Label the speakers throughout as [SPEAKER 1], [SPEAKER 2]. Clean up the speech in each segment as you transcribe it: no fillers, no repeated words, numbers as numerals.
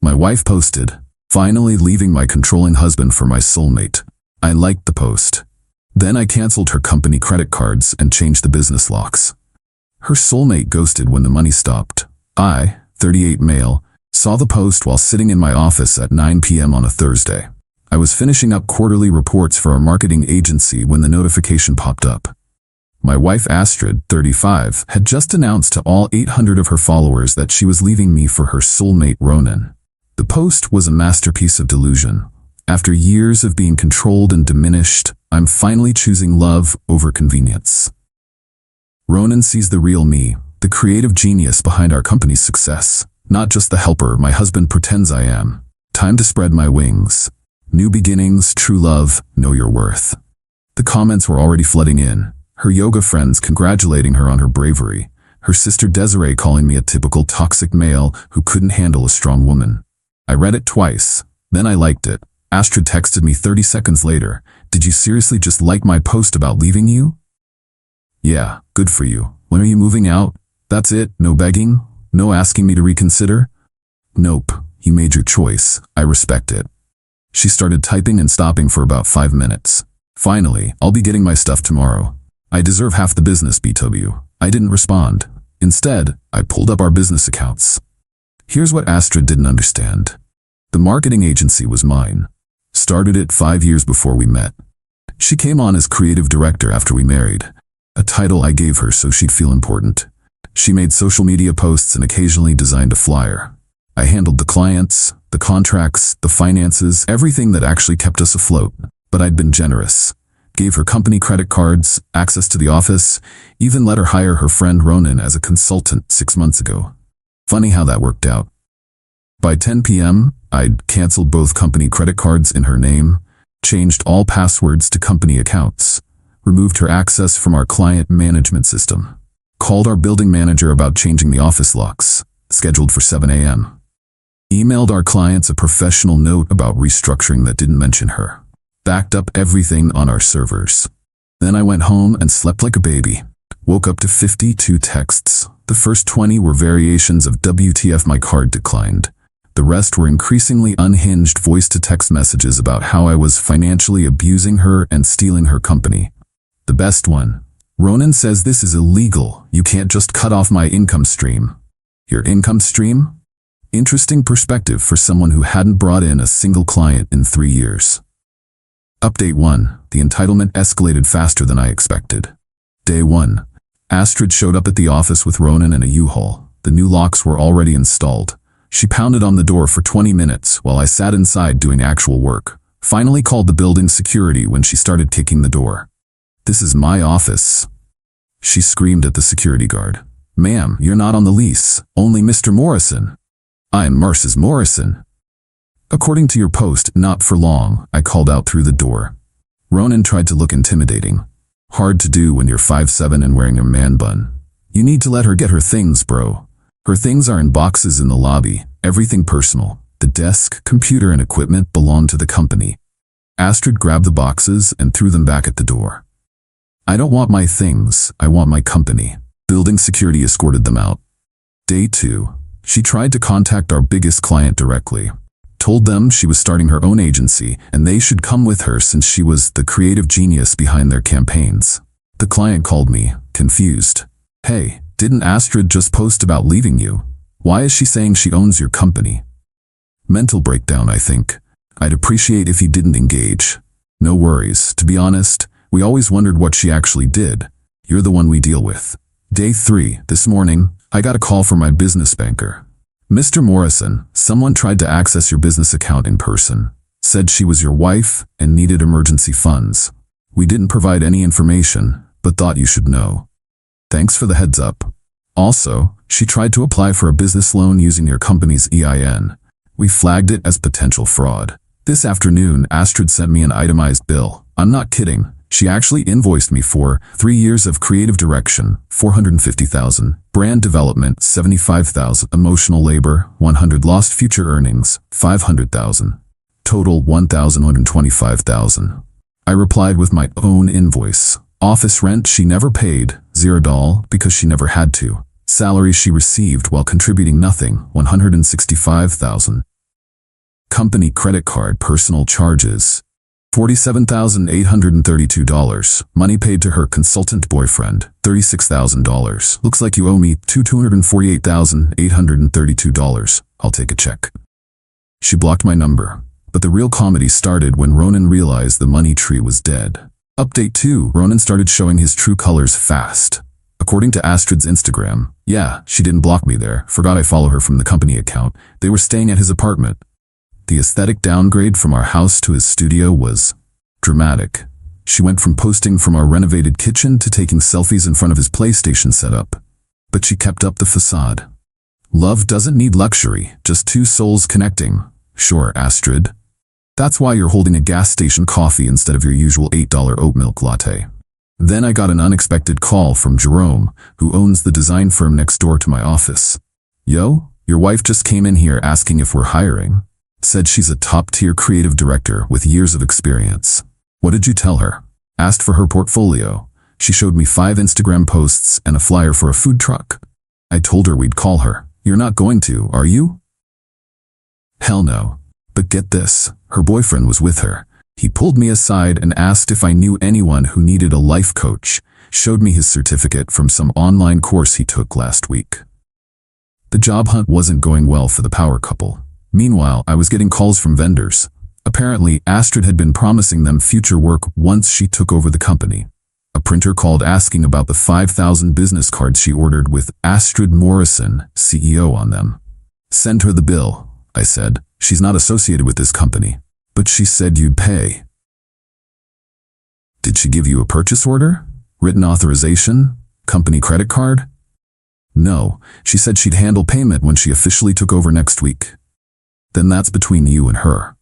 [SPEAKER 1] My wife posted, "Finally leaving my controlling husband for my soulmate." I liked the post. Then I canceled her company credit cards and changed the business locks. Her soulmate ghosted when the money stopped. I, 38 male, saw the post while sitting in my office at 9 p.m. on a Thursday. I was finishing up quarterly reports for our marketing agency when the notification popped up. My wife Astrid, 35, had just announced to all 800 of her followers that she was leaving me for her soulmate Ronan. The post was a masterpiece of delusion. After years of being controlled and diminished, I'm finally choosing love over convenience. Ronan sees the real me, the creative genius behind our company's success, not just the helper my husband pretends I am. Time to spread my wings. New beginnings, true love, know your worth. The comments were already flooding in. Her yoga friends congratulating her on her bravery. Her sister Desiree calling me a typical toxic male who couldn't handle a strong woman. I read it twice. Then I liked it. Astrid texted me 30 seconds later, "Did you seriously just like my post about leaving you?" "Yeah, good for you. When are you moving out?" "That's it, no begging? No asking me to reconsider?" "Nope, you made your choice. I respect it." She started typing and stopping for about 5 minutes. "Finally, I'll be getting my stuff tomorrow. I deserve half the business, BW." I didn't respond. Instead, I pulled up our business accounts. Here's what Astrid didn't understand. The marketing agency was mine. Started it 5 years before we met. She came on as creative director after we married, a title I gave her so she'd feel important. She made social media posts and occasionally designed a flyer. I handled the clients, the contracts, the finances, everything that actually kept us afloat. But I'd been generous. Gave her company credit cards, access to the office, even let her hire her friend Ronan as a consultant 6 months ago. Funny how that worked out. By 10 p.m., I'd canceled both company credit cards in her name, changed all passwords to company accounts, removed her access from our client management system, called our building manager about changing the office locks, scheduled for 7 a.m., emailed our clients a professional note about restructuring that didn't mention her, backed up everything on our servers. Then I went home and slept like a baby. Woke up to 52 texts. The first 20 were variations of "WTF, my card declined." The rest were increasingly unhinged voice-to-text messages about how I was financially abusing her and stealing her company. The best one: "Ronan says this is illegal. You can't just cut off my income stream." Your income stream? Interesting perspective for someone who hadn't brought in a single client in 3 years. Update 1. The entitlement escalated faster than I expected. Day 1. Astrid showed up at the office with Ronan and a U-Haul. The new locks were already installed. She pounded on the door for 20 minutes while I sat inside doing actual work. Finally called the building security when she started kicking the door. "This is my office," she screamed at the security guard. "Ma'am, you're not on the lease. Only Mr. Morrison." "I'm Mrs. Morrison." "According to your post, not for long," I called out through the door. Ronan tried to look intimidating. Hard to do when you're 5'7" and wearing a man bun. "You need to let her get her things, bro." Her things are in boxes in the lobby, everything personal. The desk, computer, and equipment belong to the company. Astrid grabbed the boxes and threw them back at the door. "I don't want my things, I want my company." Building security escorted them out. Day 2. She tried to contact our biggest client directly. Told them she was starting her own agency and they should come with her since she was the creative genius behind their campaigns. The client called me, confused. "Hey, didn't Astrid just post about leaving you? Why is she saying she owns your company?" Mental breakdown, I think. I'd appreciate if he didn't engage. "No worries. To be honest, we always wondered what she actually did. You're the one we deal with." Day 3. This morning, I got a call from my business banker. "Mr. Morrison, someone tried to access your business account in person. Said she was your wife and needed emergency funds. We didn't provide any information, but thought you should know. Thanks for the heads up. Also, she tried to apply for a business loan using your company's EIN. We flagged it as potential fraud. This afternoon, Astrid sent me an itemized bill. I'm not kidding. She actually invoiced me for 3 years of creative direction, $450,000, brand development, $75,000, emotional labor, 100, lost future earnings, $500,000, total $1,125,000. I replied with my own invoice. Office rent she never paid, $0 because she never had to. Salary she received while contributing nothing, $165,000. Company credit card personal charges. $47,832. Money paid to her consultant boyfriend. $36,000. Looks like you owe me $248,832. I'll take a check. She blocked my number. But the real comedy started when Ronan realized the money tree was dead. Update 2. Ronan started showing his true colors fast. According to Astrid's Instagram, yeah, she didn't block me there. Forgot I follow her from the company account. They were staying at his apartment. The aesthetic downgrade from our house to his studio was dramatic. She went from posting from our renovated kitchen to taking selfies in front of his PlayStation setup. But she kept up the facade. Love doesn't need luxury, just two souls connecting. Sure, Astrid. That's why you're holding a gas station coffee instead of your usual $8 oat milk latte. Then I got an unexpected call from Jerome, who owns the design firm next door to my office. Yo, your wife just came in here asking if we're hiring. Said she's a top-tier creative director with years of experience. What did you tell her? Asked for her portfolio. She showed me 5 Instagram posts and a flyer for a food truck. I told her we'd call her. You're not going to, are you? Hell no. But get this, her boyfriend was with her. He pulled me aside and asked if I knew anyone who needed a life coach, showed me his certificate from some online course he took last week. The job hunt wasn't going well for the power couple. Meanwhile, I was getting calls from vendors. Apparently, Astrid had been promising them future work once she took over the company. A printer called asking about the 5,000 business cards she ordered with Astrid Morrison, CEO, on them. Send her the bill, I said. She's not associated with this company. But she said you'd pay. Did she give you a purchase order? Written authorization? Company credit card? No, she said she'd handle payment when she officially took over next week. Then that's between you and her.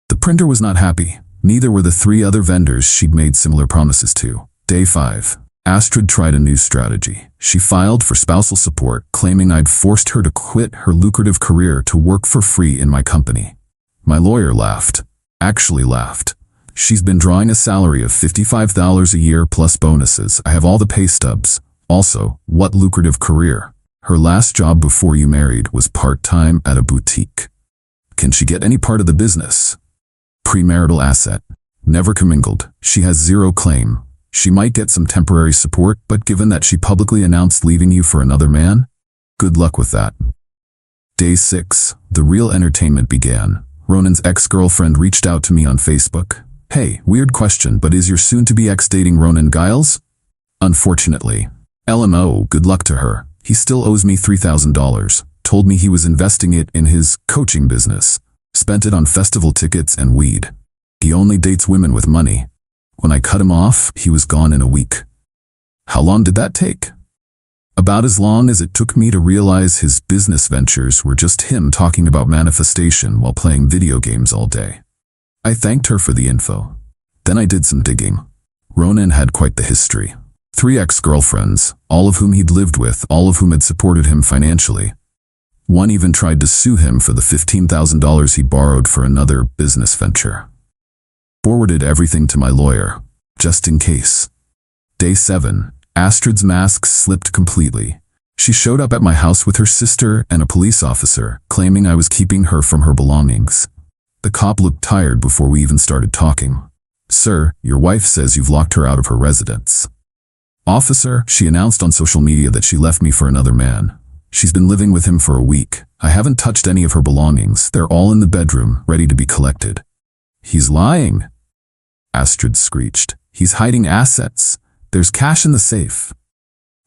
[SPEAKER 1] The printer was not happy. Neither were the 3 other vendors she'd made similar promises to. Day 5. Astrid tried a new strategy. She filed for spousal support, claiming I'd forced her to quit her lucrative career to work for free in my company. My lawyer laughed. Actually laughed. She's been drawing a salary of $55,000 a year plus bonuses. I have all the pay stubs. Also, what lucrative career? Her last job before you married was part-time at a boutique. Can she get any part of the business? Premarital asset. Never commingled. She has 0 claim. She might get some temporary support, but given that she publicly announced leaving you for another man, good luck with that. Day 6. The real entertainment began. Ronan's ex-girlfriend reached out to me on Facebook. Hey, weird question, but is your soon-to-be ex dating Ronan Giles? Unfortunately. LMO, good luck to her. He still owes me $3,000. Told me he was investing it in his coaching business. Spent it on festival tickets and weed. He only dates women with money. When I cut him off, he was gone in a week. How long did that take? About as long as it took me to realize his business ventures were just him talking about manifestation while playing video games all day. I thanked her for the info. Then I did some digging. Ronan had quite the history. 3 ex-girlfriends, all of whom he'd lived with, all of whom had supported him financially. One even tried to sue him for the $15,000 he borrowed for another business venture. Forwarded everything to my lawyer, just in case. Day 7. Astrid's mask slipped completely. She showed up at my house with her sister and a police officer, claiming I was keeping her from her belongings. The cop looked tired before we even started talking. Sir, your wife says you've locked her out of her residence. Officer, she announced on social media that she left me for another man. She's been living with him for a week. I haven't touched any of her belongings. They're all in the bedroom, ready to be collected. He's lying, Astrid screeched. He's hiding assets. There's cash in the safe.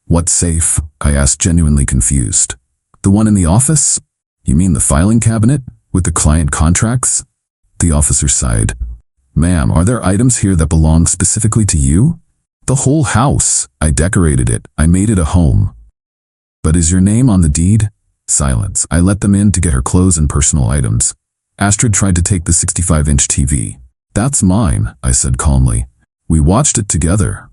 [SPEAKER 1] What safe? I asked, genuinely confused. The one in the office? You mean the filing cabinet? With the client contracts? The officer sighed. Ma'am, are there items here that belong specifically to you? The whole house. I decorated it. I made it a home. But is your name on the deed? Silence. I let them in to get her clothes and personal items. Astrid tried to take the 65-inch TV. That's mine, I said calmly. We watched it together.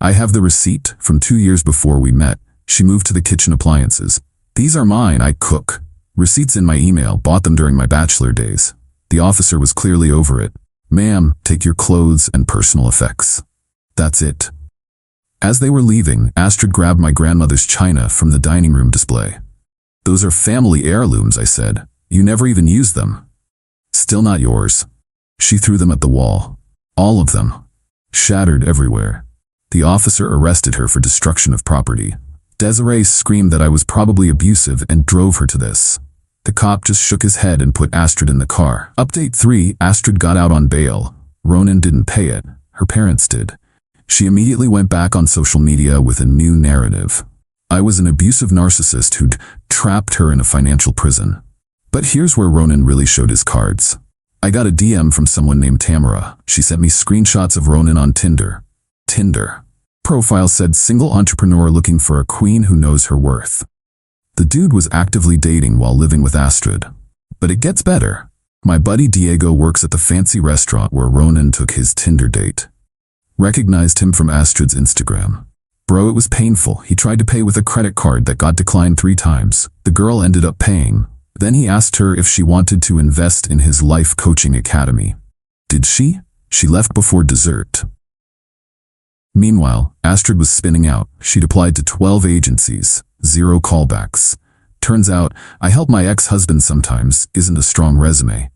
[SPEAKER 1] I have the receipt from 2 years before we met. She moved to the kitchen appliances. These are mine, I cook. Receipts in my email, bought them during my bachelor days. The officer was clearly over it. Ma'am, take your clothes and personal effects. That's it. As they were leaving, Astrid grabbed my grandmother's china from the dining room display. Those are family heirlooms, I said. You never even use them. Still not yours. She threw them at the wall. All of them. Shattered everywhere. The officer arrested her for destruction of property. Desiree screamed that I was probably abusive and drove her to this. The cop just shook his head and put Astrid in the car. Update 3, Astrid got out on bail. Ronan didn't pay it. Her parents did. She immediately went back on social media with a new narrative. I was an abusive narcissist who'd trapped her in a financial prison. But here's where Ronan really showed his cards. I got a DM from someone named Tamara. She sent me screenshots of Ronan on Tinder. Profile said single entrepreneur looking for a queen who knows her worth. The dude was actively dating while living with Astrid. But it gets better. My buddy Diego works at the fancy restaurant where Ronan took his Tinder date. Recognized him from Astrid's Instagram. Bro, it was painful. He tried to pay with a credit card that got declined 3 times. The girl ended up paying. Then he asked her if she wanted to invest in his life coaching academy. Did she? She left before dessert. Meanwhile, Astrid was spinning out. She'd applied to 12 agencies, 0 callbacks. Turns out, I help my ex-husband sometimes isn't a strong resume.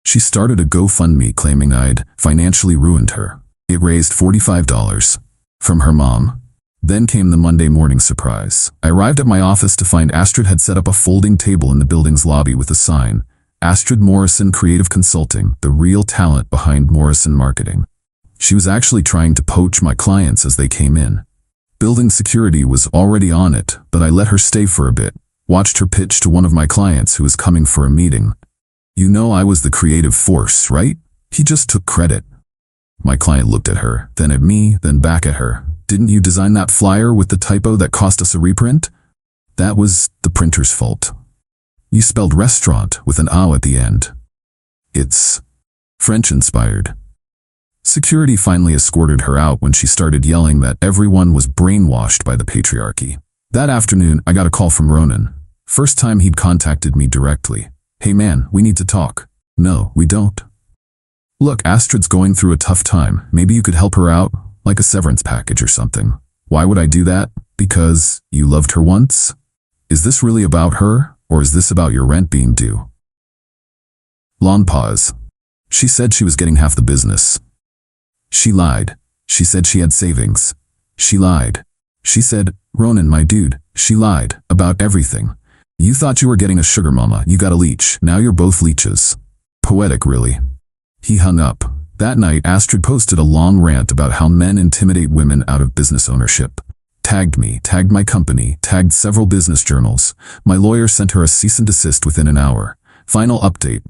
[SPEAKER 1] She started a GoFundMe claiming I'd financially ruined her. It raised $45 from her mom. Then came the Monday morning surprise. I arrived at my office to find Astrid had set up a folding table in the building's lobby with a sign, Astrid Morrison Creative Consulting, the real talent behind Morrison Marketing. She was actually trying to poach my clients as they came in. Building security was already on it, but I let her stay for a bit, watched her pitch to one of my clients who was coming for a meeting. You know I was the creative force, right? He just took credit. My client looked at her, then at me, then back at her. Didn't you design that flyer with the typo that cost us a reprint? That was the printer's fault. You spelled restaurant with an "ow" at the end. It's French-inspired. Security finally escorted her out when she started yelling that everyone was brainwashed by the patriarchy. That afternoon, I got a call from Ronan. First time he'd contacted me directly. Hey man, we need to talk. No, we don't. Look, Astrid's going through a tough time. Maybe you could help her out, like a severance package or something. Why would I do that? Because you loved her once? Is this really about her, or is this about your rent being due? Long pause. She said she was getting half the business. She lied. She said she had savings. She lied. She said, Ronan, my dude, she lied about everything. You thought you were getting a sugar mama, you got a leech, now you're both leeches. Poetic, really. He hung up. That night, Astrid posted a long rant about how men intimidate women out of business ownership. Tagged me, tagged my company, tagged several business journals. My lawyer sent her a cease and desist within an hour. Final update.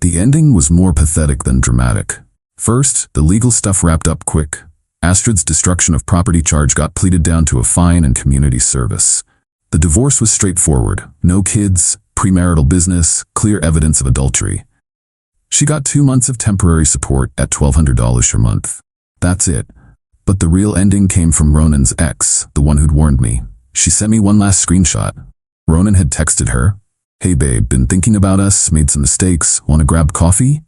[SPEAKER 1] The ending was more pathetic than dramatic. First, the legal stuff wrapped up quick. Astrid's destruction of property charge got pleaded down to a fine and community service. The divorce was straightforward. No kids, premarital business, clear evidence of adultery. She got 2 months of temporary support at $1,200 per month. That's it. But the real ending came from Ronan's ex, the one who'd warned me. She sent me one last screenshot. Ronan had texted her, Hey babe, been thinking about us, made some mistakes, wanna grab coffee?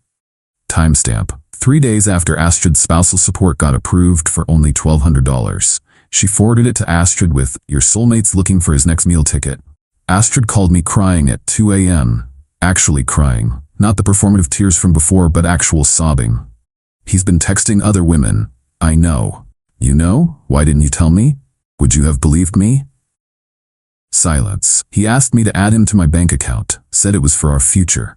[SPEAKER 1] Timestamp. 3 days after Astrid's spousal support got approved for only $1,200. She forwarded it to Astrid with, Your soulmate's looking for his next meal ticket. Astrid called me crying at 2 a.m. Actually crying. Not the performative tears from before, but actual sobbing. He's been texting other women. I know. You know? Why didn't you tell me? Would you have believed me? Silence. He asked me to add him to my bank account. Said it was for our future.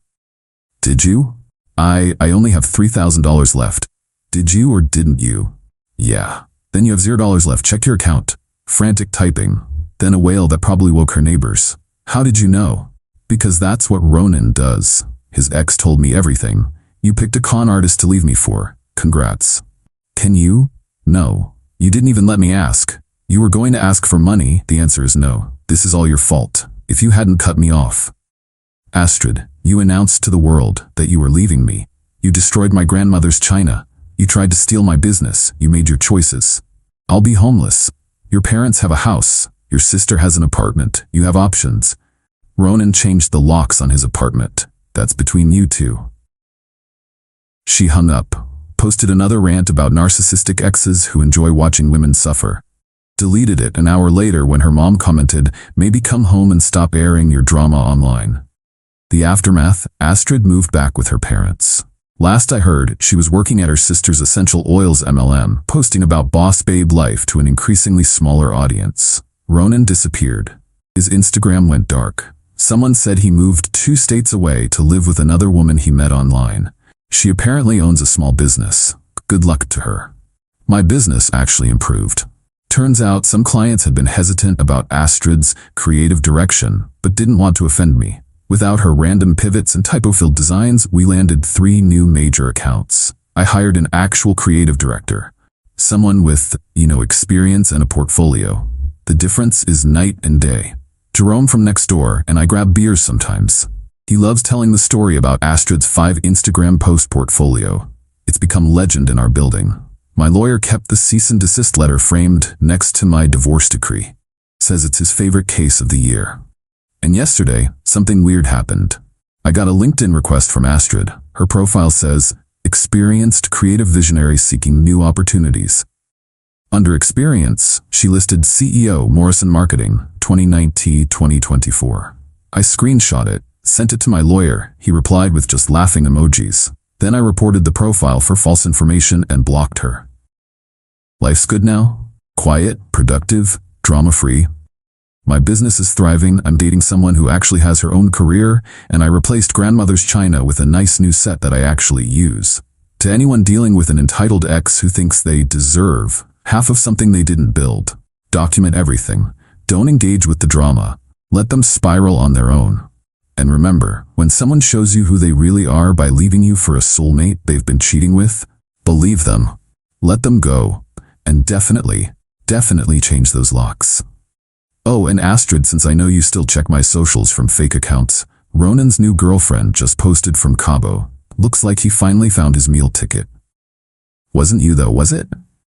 [SPEAKER 1] Did you? I only have $3,000 left. Did you or didn't you? Yeah. Then you have $0 left. Check your account. Frantic typing. Then a wail that probably woke her neighbors. How did you know? Because that's what Ronan does. His ex told me everything. You picked a con artist to leave me for. Congrats. Can you? No. You didn't even let me ask. You were going to ask for money. The answer is no. This is all your fault. If you hadn't cut me off. Astrid, you announced to the world that you were leaving me. You destroyed my grandmother's china. You tried to steal my business. You made your choices. I'll be homeless. Your parents have a house. Your sister has an apartment. You have options. Ronan changed the locks on his apartment. That's between you two. She hung up, posted another rant about narcissistic exes who enjoy watching women suffer. Deleted it an hour later when her mom commented, Maybe come home and stop airing your drama online. The aftermath, Astrid moved back with her parents. Last I heard, she was working at her sister's essential oils MLM, posting about boss babe life to an increasingly smaller audience. Ronan disappeared. His Instagram went dark. Someone said he moved 2 states away to live with another woman he met online. She apparently owns a small business. Good luck to her. My business actually improved. Turns out some clients had been hesitant about Astrid's creative direction, but didn't want to offend me. Without her random pivots and typo-filled designs, we landed 3 new major accounts. I hired an actual creative director. Someone with, experience and a portfolio. The difference is night and day. Jerome from next door and I grab beers sometimes. He loves telling the story about Astrid's 5 Instagram post portfolio. It's become legend in our building. My lawyer kept the cease and desist letter framed next to my divorce decree. Says it's his favorite case of the year. And yesterday, something weird happened. I got a LinkedIn request from Astrid. Her profile says, experienced creative visionary seeking new opportunities. Under experience, she listed CEO Morrison Marketing, 2019-2024. I screenshot it, sent it to my lawyer. He replied with just laughing emojis. Then I reported the profile for false information and blocked her. Life's good now? Quiet, productive, drama-free. My business is thriving. I'm dating someone who actually has her own career, and I replaced grandmother's china with a nice new set that I actually use. To anyone dealing with an entitled ex who thinks they deserve half of something they didn't build, document everything. Don't engage with the drama. Let them spiral on their own. And remember, when someone shows you who they really are by leaving you for a soulmate they've been cheating with, believe them. Let them go. And definitely change those locks. Oh, and Astrid, since I know you still check my socials from fake accounts, Ronan's new girlfriend just posted from Cabo. Looks like he finally found his meal ticket. Wasn't you though, was it?